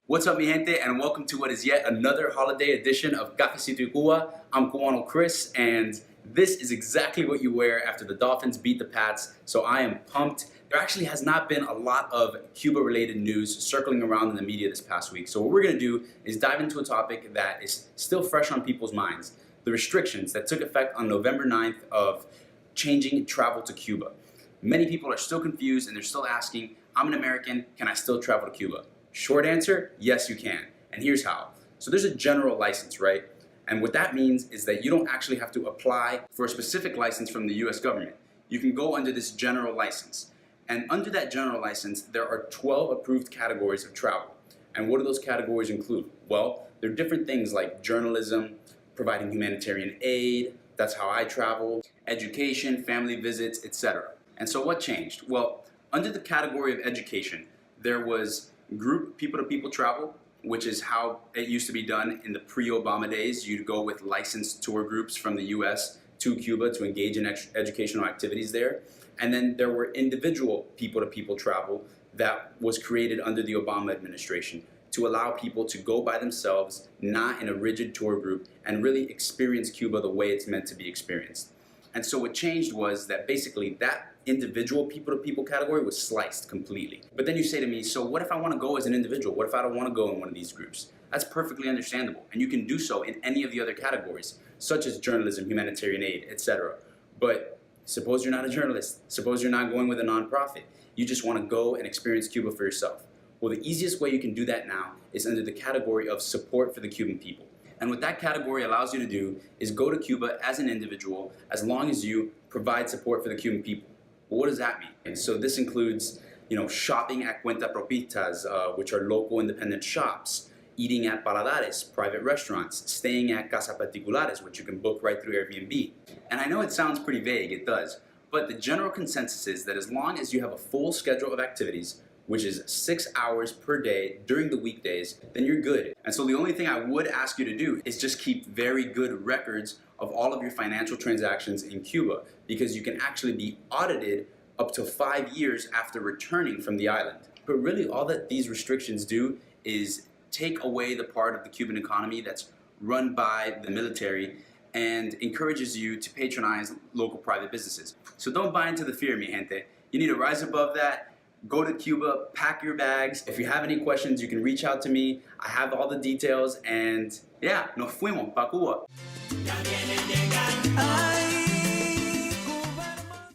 What's up, mi gente, and welcome to what is yet another holiday edition of Cafecito Cuba. I'm Cubano Chris, and this is exactly what you wear after the Dolphins beat the Pats, so I am pumped. There actually has not been a lot of Cuba-related news circling around in the media this past week, so what we're going to do is dive into a topic that is still fresh on people's minds: the restrictions that took effect on November 9th of changing travel to Cuba. Many people are still confused and they're still asking, I'm an American, can I still travel to Cuba? Short answer, yes you can. And here's how. So there's a general license, right? And what that means is that you don't actually have to apply for a specific license from the US government. You can go under this general license. And under that general license, there are 12 approved categories of travel. And what do those categories include? Well, there are different things like journalism, providing humanitarian aid, that's how I travel, education, family visits, etc. And so what changed? Well, under the category of education, there was group people-to-people travel, which is how it used to be done in the pre-Obama days. You'd go with licensed tour groups from the US to Cuba to engage in educational activities there. And then there were individual people-to-people travel that was created under the Obama administration to allow people to go by themselves, not in a rigid tour group, and really experience Cuba the way it's meant to be experienced. And so what changed was that basically that individual people-to-people category was sliced completely. But then you say to me, so what if I want to go as an individual? What if I don't want to go in one of these groups? That's perfectly understandable, and you can do so in any of the other categories, such as journalism, humanitarian aid, etc. But suppose you're not a journalist, suppose you're not going with a nonprofit, you just want to go and experience Cuba for yourself. Well, the easiest way you can do that now is under the category of support for the Cuban people. And what that category allows you to do is go to Cuba as an individual as long as you provide support for the Cuban people. Well, what does that mean? And so this includes, shopping at Cuenta Propitas, which are local independent shops, eating at paladares, private restaurants, staying at casa particulares, which you can book right through Airbnb. And I know it sounds pretty vague, it does, but the general consensus is that as long as you have a full schedule of activities, which is 6 hours per day during the weekdays, then you're good. And so the only thing I would ask you to do is just keep very good records of all of your financial transactions in Cuba, because you can actually be audited up to 5 years after returning from the island. But really all that these restrictions do is take away the part of the Cuban economy that's run by the military and encourages you to patronize local private businesses. So don't buy into the fear, mi gente. You need to rise above that. Go to Cuba, pack your bags. If you have any questions, you can reach out to me. I have all the details, and yeah, nos fuimos, Pa Cuba.